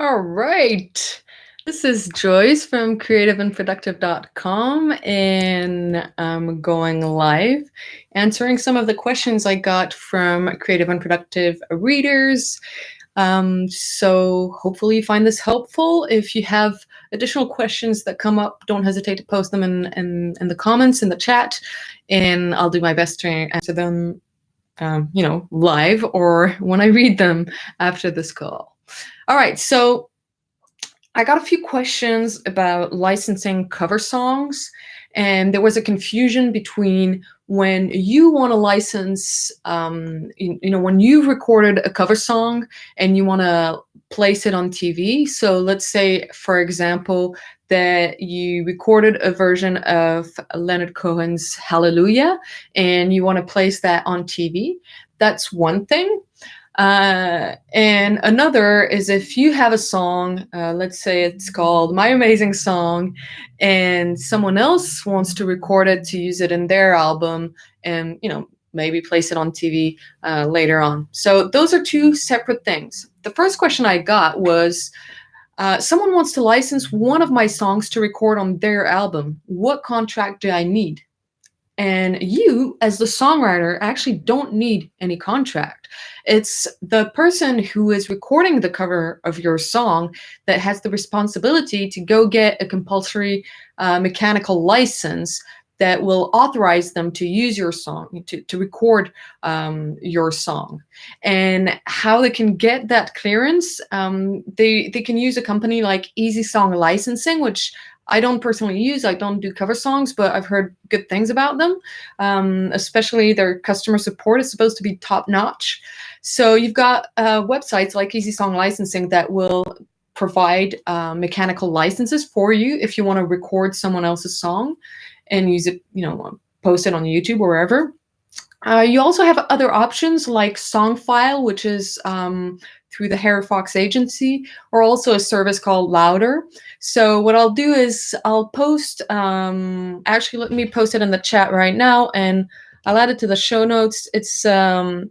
All right. This is Joyce from creativeandproductive.com, and I'm going live answering some of the questions I got from Creative and Productive readers. So hopefully you find this helpful. If you have additional questions that come up, don't hesitate to post them in the comments in the chat, and I'll do my best to answer them live or when I read them after this call. All right, so I got a few questions about licensing cover songs, and there was a confusion between when you want to license, when you've recorded a cover song and you want to place it on TV. So let's say, for example, that you recorded a version of Leonard Cohen's Hallelujah and you want to place that on TV. That's one thing. And another is if you have a song, let's say it's called My Amazing Song, and someone else wants to record it to use it in their album and, maybe place it on TV later on. So those are two separate things. The first question I got was, someone wants to license one of my songs to record on their album. What contract do I need? And you, as the songwriter, actually don't need any contract. It's the person who is recording the cover of your song that has the responsibility to go get a compulsory mechanical license that will authorize them to use your song, to record your song. And how they can get that clearance, they can use a company like Easy Song Licensing, which I don't personally use. I don't do cover songs, but I've heard good things about them. Especially their customer support is supposed to be top notch. So you've got websites like Easy Song Licensing that will provide mechanical licenses for you if you want to record someone else's song and use it, post it on YouTube or wherever. You also have other options like Songfile, which is through the Harry Fox agency, or also a service called Louder. So what I'll do is I'll post, actually let me post it in the chat right now, and I'll add it to the show notes. It's an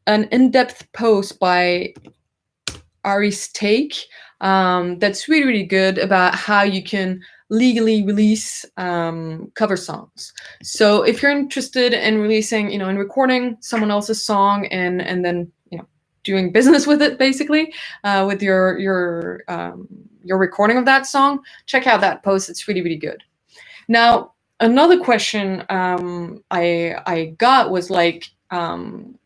in-depth post by Ari's Take that's really, really good about how you can legally release cover songs. So if you're interested in releasing, in recording someone else's song and then, doing business with it, basically, with your recording of that song, check out that post. It's really, really good. Now, another question I got was like, can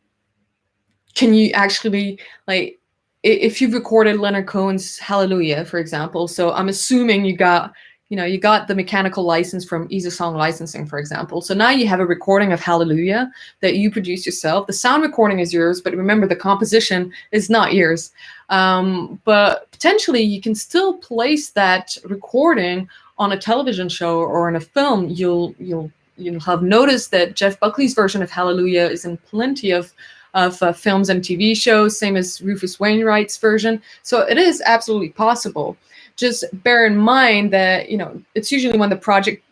you actually, like, if you've recorded Leonard Cohen's Hallelujah, for example, so I'm assuming you got the mechanical license from Easy Song Licensing, for example. So now you have a recording of Hallelujah that you produce yourself. The sound recording is yours, but remember the composition is not yours. But potentially you can still place that recording on a television show or in a film. You'll have noticed that Jeff Buckley's version of Hallelujah is in plenty of films and TV shows, same as Rufus Wainwright's version. So it is absolutely possible. Just bear in mind that, it's usually when the project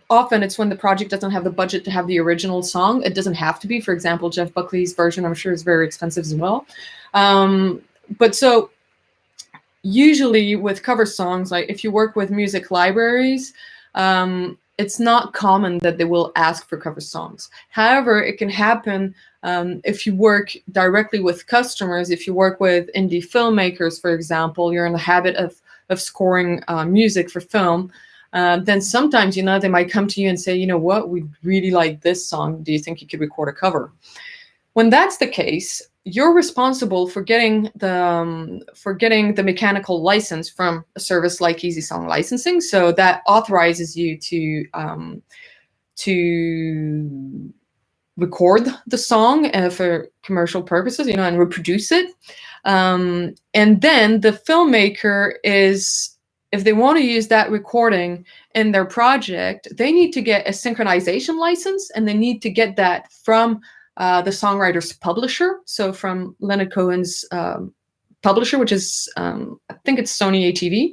doesn't have the budget to have the original song. It doesn't have to be. For example, Jeff Buckley's version, I'm sure, is very expensive as well. But so usually with cover songs, like if you work with music libraries, it's not common that they will ask for cover songs. However, it can happen if you work directly with customers. If you work with indie filmmakers, for example, you're in the habit of scoring music for film, then sometimes, they might come to you and say, you know what, we really like this song. Do you think you could record a cover? When that's the case, you're responsible for getting the mechanical license from a service like Easy Song Licensing. So that authorizes you to record the song for commercial purposes, and reproduce it. And then the filmmaker if they want to use that recording in their project, they need to get a synchronization license, and they need to get that from the songwriter's publisher. So from Leonard Cohen's publisher, which is, I think it's Sony ATV.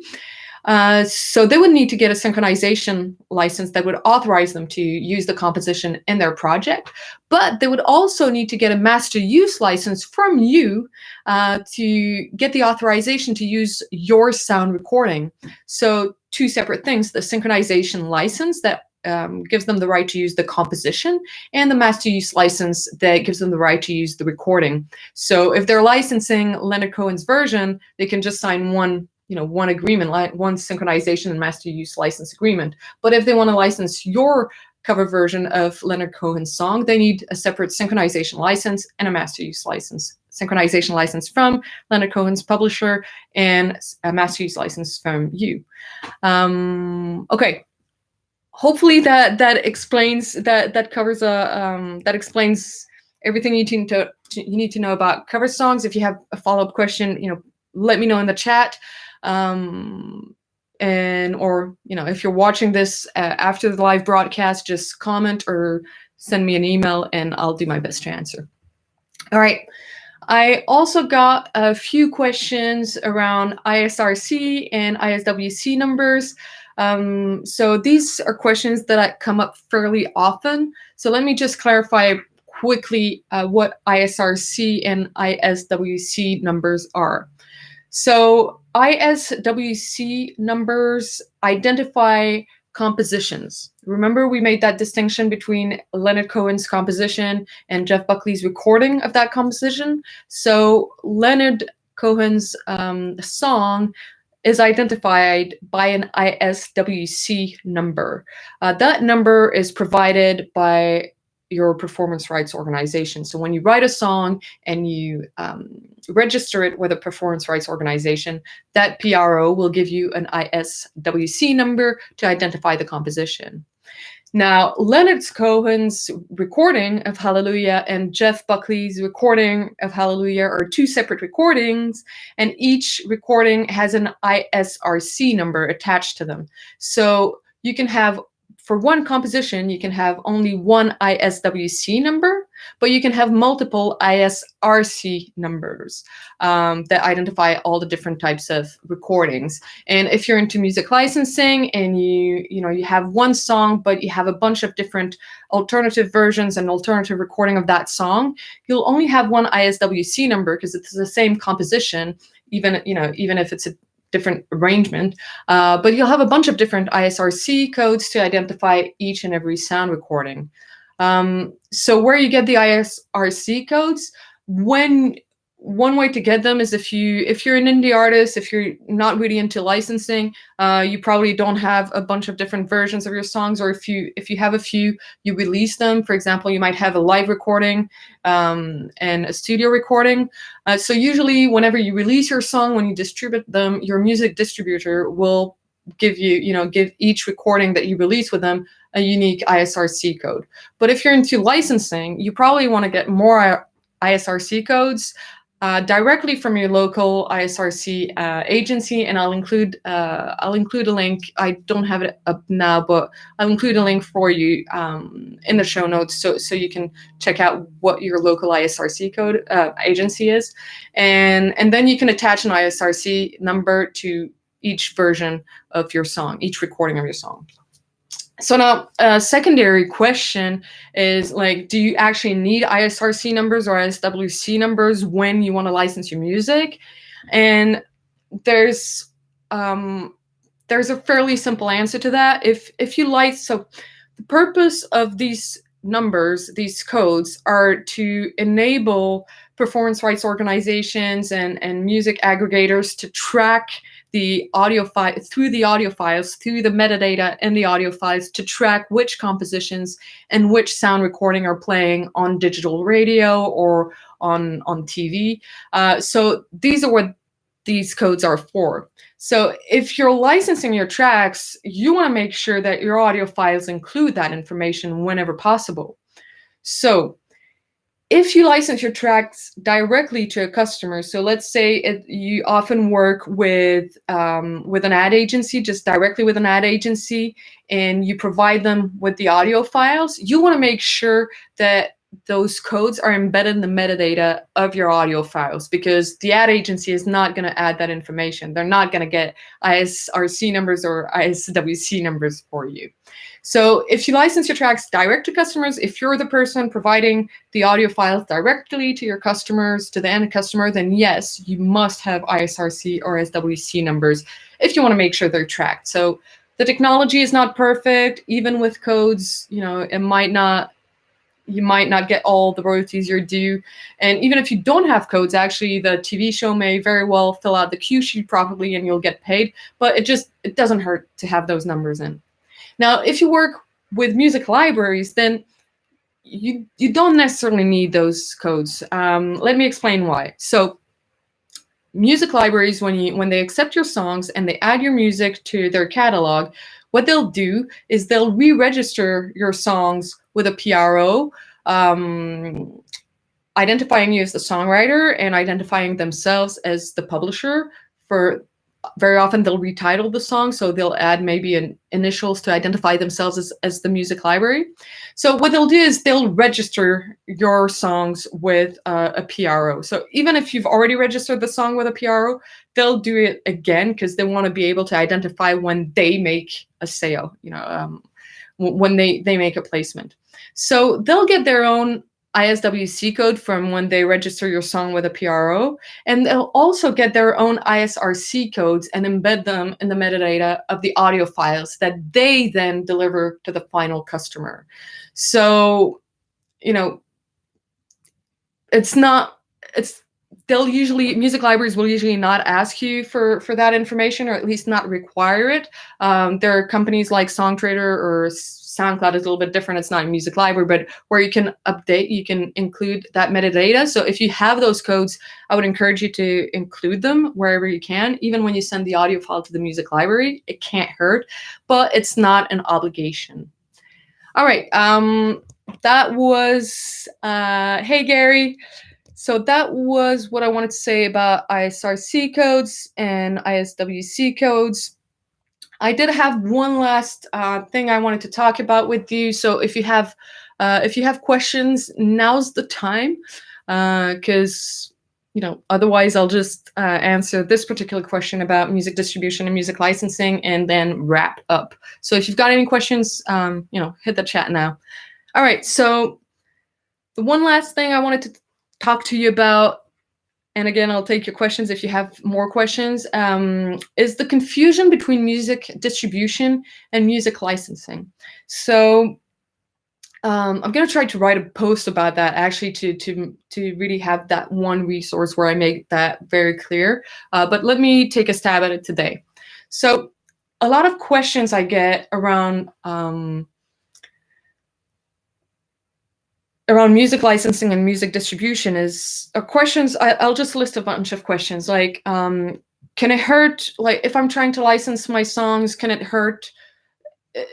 So they would need to get a synchronization license that would authorize them to use the composition in their project, but they would also need to get a master use license from you to get the authorization to use your sound recording. So two separate things: the synchronization license that gives them the right to use the composition, and the master use license that gives them the right to use the recording. So if they're licensing Leonard Cohen's version, they can just sign one agreement, like one synchronization and master use license agreement. But if they want to license your cover version of Leonard Cohen's song, they need a separate synchronization license and a master use license. Synchronization license from Leonard Cohen's publisher and a master use license from you. Okay. Hopefully that explains that covers that explains everything you need to know about cover songs. If you have a follow-up question, let me know in the chat, or if you're watching this after the live broadcast, just comment or send me an email and I'll do my best to answer. All right. I also got a few questions around ISRC and ISWC numbers. So these are questions that come up fairly often. So let me just clarify quickly what ISRC and ISWC numbers are. So ISWC numbers identify compositions. Remember, we made that distinction between Leonard Cohen's composition and Jeff Buckley's recording of that composition. So Leonard Cohen's song is identified by an ISWC number. That number is provided by your performance rights organization. So when you write a song and you register it with a performance rights organization, that PRO will give you an ISWC number to identify the composition. Now, Leonard Cohen's recording of Hallelujah and Jeff Buckley's recording of Hallelujah are two separate recordings, and each recording has an ISRC number attached to them. So you can have, for one composition, you can have only one ISWC number, but you can have multiple ISRC numbers that identify all the different types of recordings. And if you're into music licensing and you have one song, but you have a bunch of different alternative versions and alternative recording of that song, you'll only have one ISWC number because it's the same composition, even if it's a different arrangement, but you'll have a bunch of different ISRC codes to identify each and every sound recording. So where you get the ISRC codes, one way to get them is if you're an indie artist, if you're not really into licensing, you probably don't have a bunch of different versions of your songs, or if you have a few, you release them. For example, you might have a live recording and a studio recording. So usually whenever you release your song, when you distribute them, your music distributor will give each recording that you release with them a unique ISRC code. But if you're into licensing, you probably want to get more ISRC codes directly from your local ISRC agency, and I'll include a link. I don't have it up now, but I'll include a link for you in the show notes, so you can check out what your local ISRC code agency is, and then you can attach an ISRC number to each version of your song, each recording of your song. So now a secondary question is, like, do you actually need ISRC numbers or ISWC numbers when you want to license your music? And there's a fairly simple answer to that. If you like, so the purpose of these numbers, these codes, are to enable performance rights organizations and music aggregators to track the audio file through the audio files, through the metadata in the audio files, to track which compositions and which sound recording are playing on digital radio or on TV. So these are what these codes are for. So if you're licensing your tracks, you want to make sure that your audio files include that information whenever possible. So if you license your tracks directly to a customer, so let's say you often work with an ad agency, just directly with an ad agency, and you provide them with the audio files, you want to make sure that those codes are embedded in the metadata of your audio files, because the ad agency is not going to add that information. They're not going to get ISRC numbers or ISWC numbers for you. So if you license your tracks direct to customers, if you're the person providing the audio files directly to your customers, to the end customer, then yes, you must have ISRC or ISWC numbers if you want to make sure they're tracked. So the technology is not perfect. Even with codes, you might not get all the royalties you're due. And even if you don't have codes, actually the TV show may very well fill out the cue sheet properly and you'll get paid, but it doesn't hurt to have those numbers in. Now, if you work with music libraries, then you don't necessarily need those codes. Let me explain why. So music libraries, when they accept your songs and they add your music to their catalog, what they'll do is they'll re-register your songs with a PRO, identifying you as the songwriter and identifying themselves as the publisher. Very often they'll retitle the song, so they'll add maybe initials to identify themselves as the music library. So what they'll do is they'll register your songs with a PRO. So even if you've already registered the song with a PRO, they'll do it again because they want to be able to identify when they make a sale, when they make a placement. So they'll get their own ISWC code from when they register your song with a PRO, and they'll also get their own ISRC codes and embed them in the metadata of the audio files that they then deliver to the final customer. So, music libraries will usually not ask you for that information, or at least not require it. There are companies like SongTrader or SoundCloud is a little bit different. It's not a music library, but where you can include that metadata. So if you have those codes, I would encourage you to include them wherever you can. Even when you send the audio file to the music library, it can't hurt, but it's not an obligation. All right, that was, hey Gary. So that was what I wanted to say about ISRC codes and ISWC codes. I did have one last thing I wanted to talk about with you. So if you have questions, now's the time, because otherwise I'll just answer this particular question about music distribution and music licensing and then wrap up. So if you've got any questions, hit the chat now. All right. So the one last thing I wanted to talk to you about, and again, I'll take your questions if you have more questions, is the confusion between music distribution and music licensing. So I'm going to try to write a post about that, actually, to really have that one resource where I make that very clear. But let me take a stab at it today. So a lot of questions I get around music licensing and music distribution is questions. I'll just list a bunch of questions like, can it hurt? Like, if I'm trying to license my songs, can it hurt?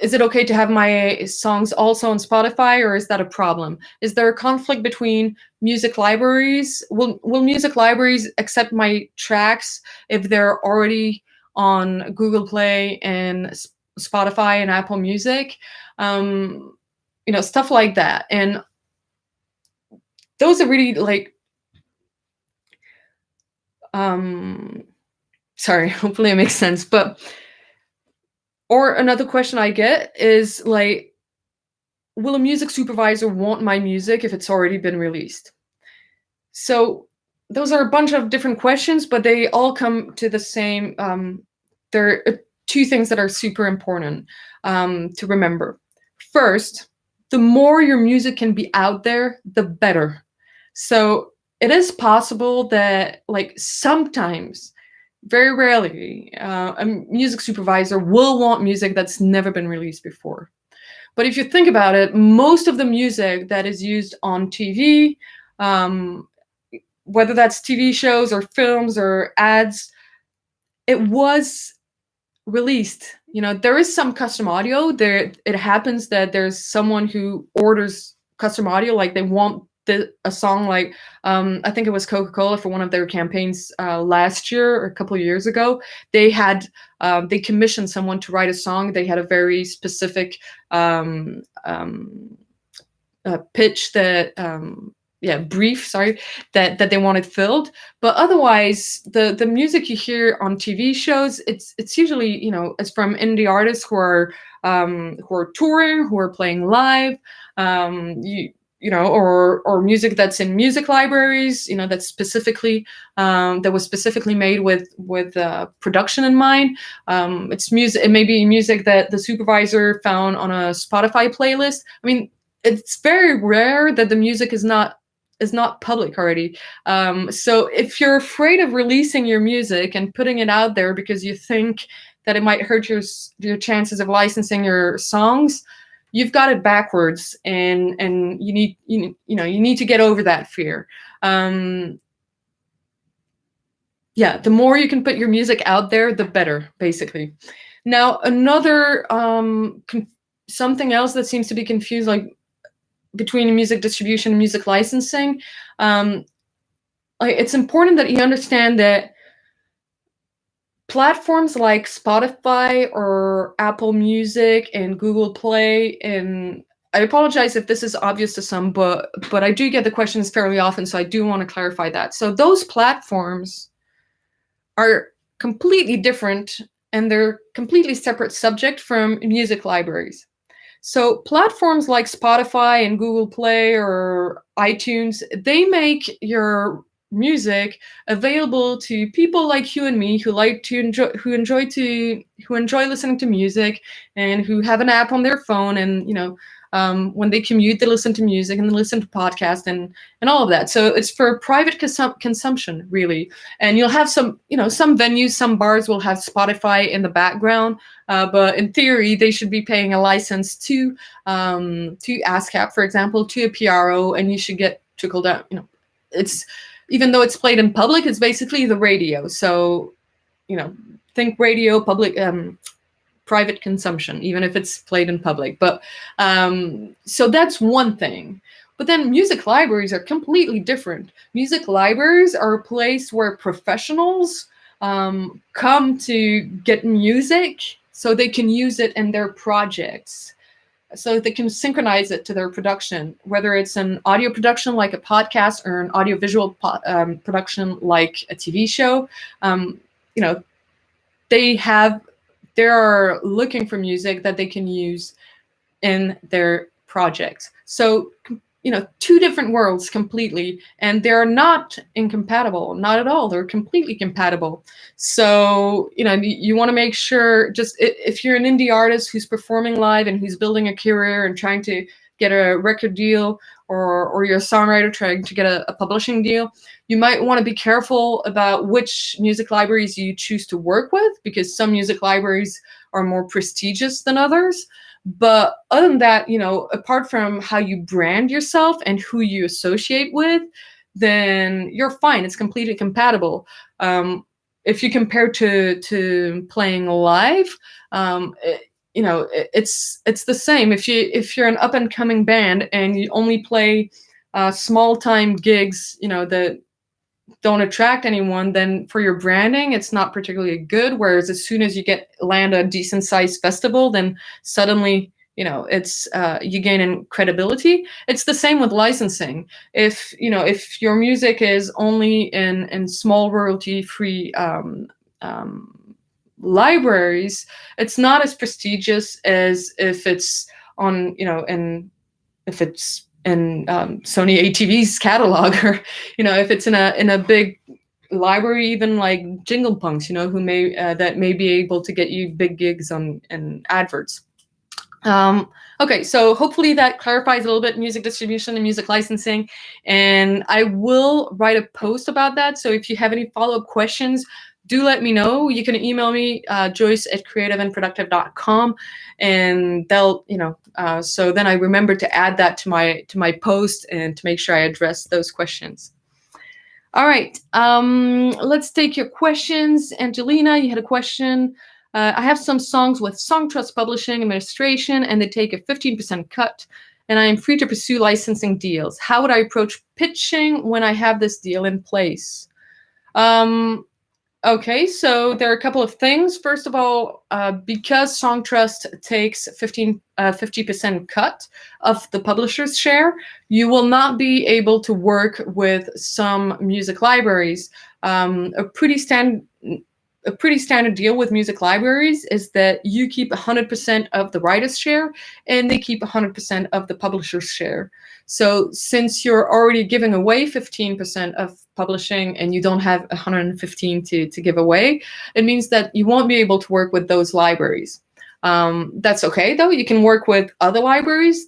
Is it okay to have my songs also on Spotify, or is that a problem? Is there a conflict between music libraries? Will music libraries accept my tracks if they're already on Google Play and Spotify and Apple Music? Stuff like that. And those are really sorry, hopefully it makes sense. Or another question I get is will a music supervisor want my music if it's already been released? So those are a bunch of different questions, but they all come to the same. There are two things that are super important to remember. First, the more your music can be out there, the better. So it is possible that sometimes, very rarely, a music supervisor will want music that's never been released before. But if you think about it, most of the music that is used on TV, whether that's TV shows or films or ads, it was released. There is some custom audio there. It happens that there's someone who orders custom audio, like they want a song, I think it was Coca-Cola for one of their campaigns last year or a couple of years ago. They commissioned someone to write a song. They had a very specific pitch that brief, sorry, that they wanted filled. But otherwise, the music you hear on TV shows, it's usually, it's from indie artists who are touring, who are playing live. Or music that's in music libraries, that's specifically that was specifically made with production in mind. It's music. It may be music that the supervisor found on a Spotify playlist. I mean, it's very rare that the music is not public already. So if you're afraid of releasing your music and putting it out there because you think that it might hurt your chances of licensing your songs, you've got it backwards, and you need to get over that fear. The more you can put your music out there, the better, basically. Now, another something else that seems to be confused, like between music distribution and music licensing, it's important that you understand that platforms like Spotify or Apple Music and Google Play, and I apologize if this is obvious to some, but I do get the questions fairly often, so I do want to clarify that. So those platforms are completely different, and they're completely separate subject from music libraries. So platforms like Spotify and Google Play or iTunes, they make your music available to people like you and me who enjoy listening to music, and who have an app on their phone, and when they commute, they listen to music and they listen to podcasts and all of that. So it's for private consumption, really. And you'll have some venues, some bars will have Spotify in the background, but in theory, they should be paying a license to ASCAP, for example, to a PRO, and you should get trickled out. It's, even though it's played in public, it's basically the radio. So, think radio, public, private consumption, even if it's played in public. But so that's one thing. But then music libraries are completely different. Music libraries are a place where professionals come to get music so they can use it in their projects, so they can synchronize it to their production, whether it's an audio production like a podcast or an audiovisual production like a TV show. They're looking for music that they can use in their projects. So, two different worlds completely, and they're not incompatible, not at all. They're completely compatible. So, you want to make sure, just if you're an indie artist who's performing live and who's building a career and trying to get a record deal, or you're a songwriter trying to get a publishing deal, you might want to be careful about which music libraries you choose to work with, because some music libraries are more prestigious than others. But other than that, apart from how you brand yourself and who you associate with, then you're fine. It's completely compatible. If you compare to playing live, it's the same. If you're an up and coming band and you only play small time gigs, that don't attract anyone, then for your branding, it's not particularly good. Whereas as soon as you land a decent sized festival, then suddenly, it's you gain in credibility. It's the same with licensing. If your music is only in small royalty free libraries, it's not as prestigious as if it's on, if it's in Sony ATV's catalog, or if it's in a big library, even like Jingle Punks, who may be able to get you big gigs and adverts. Okay, so hopefully that clarifies a little bit music distribution and music licensing, and I will write a post about that. So if you have any follow-up questions, do let me know. You can email me, joyce@creativeandproductive.com, and they'll, so then I remember to add that to my post and to make sure I address those questions. All right, let's take your questions. Angelina, you had a question. I have some songs with Song Trust Publishing Administration, and they take a 15% cut, and I am free to pursue licensing deals. How would I approach pitching when I have this deal in place? Okay, so there are a couple of things. First of all, because SongTrust takes 50% cut of the publisher's share, you will not be able to work with some music libraries. A pretty standard deal with music libraries is that you keep 100% of the writer's share and they keep 100% of the publisher's share. So since you're already giving away 15% of publishing and you don't have 115 to give away, it means that you won't be able to work with those libraries. That's okay though. You can work with other libraries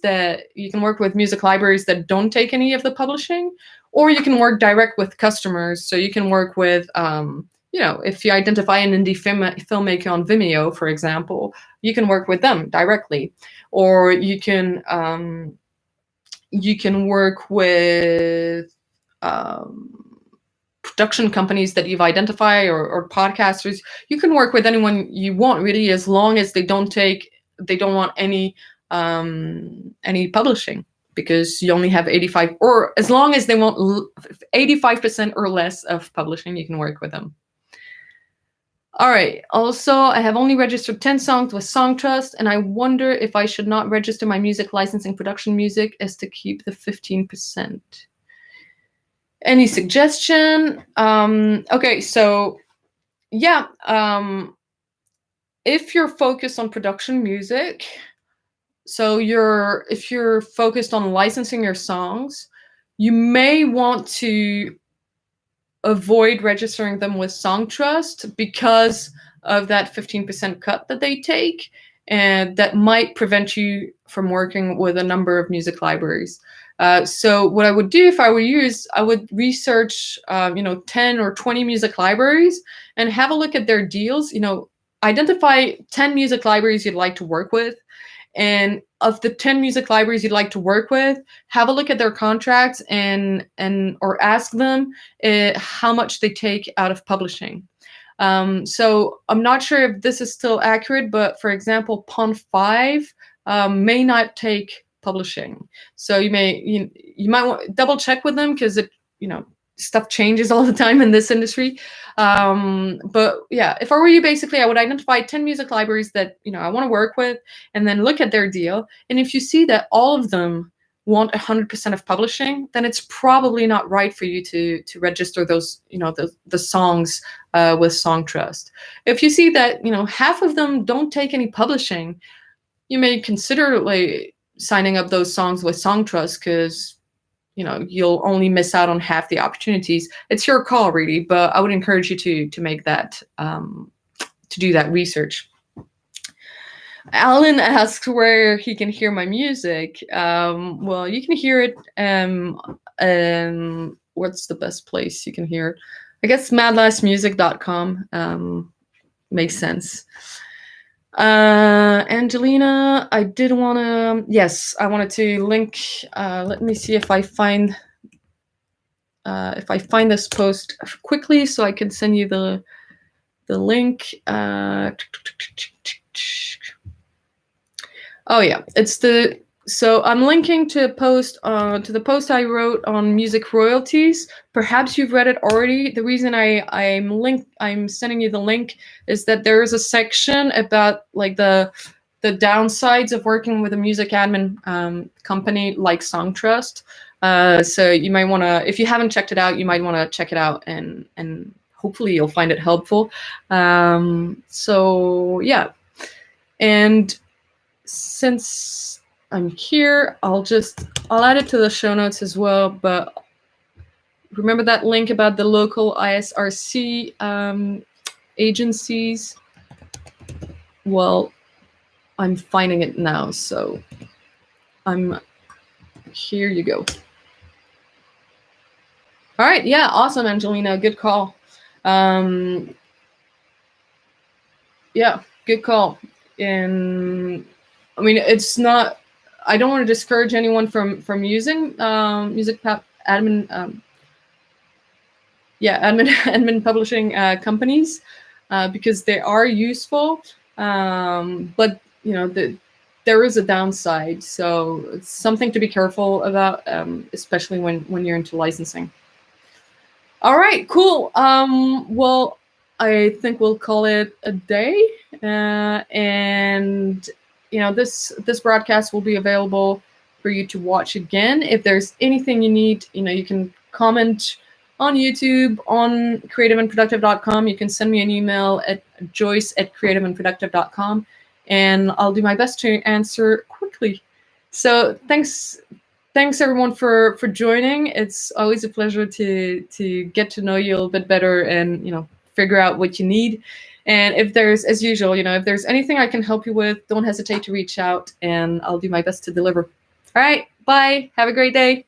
you can work with music libraries that don't take any of the publishing, or you can work direct with customers. So you can work with, if you identify an indie filmmaker on Vimeo, for example, you can work with them directly, or you can work with production companies that you've identified, or podcasters. You can work with anyone you want, really, as long as they don't want any publishing, because you only have 85, or as long as they want 85% or less of publishing, you can work with them. All right. Also, I have only registered 10 songs with SongTrust, and I wonder if I should not register my music licensing production music as to keep the 15%. Any suggestion? Okay, so yeah, if you're focused on production music, so if you're focused on licensing your songs, you may want to avoid registering them with SongTrust because of that 15% cut that they take, and that might prevent you from working with a number of music libraries. So what I would do if I were you is I would research 10 or 20 music libraries and have a look at their deals. Identify 10 music libraries you'd like to work with, and of the 10 music libraries you'd like to work with, have a look at their contracts or ask them how much they take out of publishing. So I'm not sure if this is still accurate, but for example, Pond5 may not take publishing. So you might want to double check with them, because stuff changes all the time in this industry. But yeah, if I were you, basically, I would identify 10 music libraries that I want to work with, and then look at their deal. And if you see that all of them want 100% of publishing, then it's probably not right for you to register those, the songs with SongTrust. If you see that half of them don't take any publishing, you may consider signing up those songs with SongTrust, because you'll only miss out on half the opportunities. It's your call, really, but I would encourage you to make that, to do that research. Alan asks where he can hear my music. Well, you can hear it. What's the best place you can hear it? I guess madlastmusic.com makes sense. Angelina, I wanted to link. Let me see if I find this post quickly, so I can send you the link. Oh yeah, so I'm linking to a post, to the post I wrote on music royalties. Perhaps you've read it already. The reason I'm sending you the link is that there is a section about the downsides of working with a music admin company like SongTrust. So you might want to, if you haven't checked it out, you might want to check it out, and hopefully you'll find it helpful. So yeah, and since I'm here, I'll add it to the show notes as well. But remember that link about the local ISRC agencies? Well, I'm finding it now, so here you go. All right, yeah, awesome, Angelina, good call. Yeah, good call. And I mean, it's not, I don't want to discourage anyone from using music admin admin publishing companies, because they are useful, but there is a downside, so it's something to be careful about, especially when you're into licensing. All right, cool. Well, I think we'll call it a day. And this broadcast will be available for you to watch again. If there's anything you need, you can comment on YouTube, on creativeandproductive.com. You can send me an email at joyce@creativeandproductive.com, and I'll do my best to answer quickly. So thanks everyone for joining. It's always a pleasure to get to know you a little bit better and figure out what you need. And if there's, as usual, if there's anything I can help you with, don't hesitate to reach out, and I'll do my best to deliver. All right, bye. Have a great day.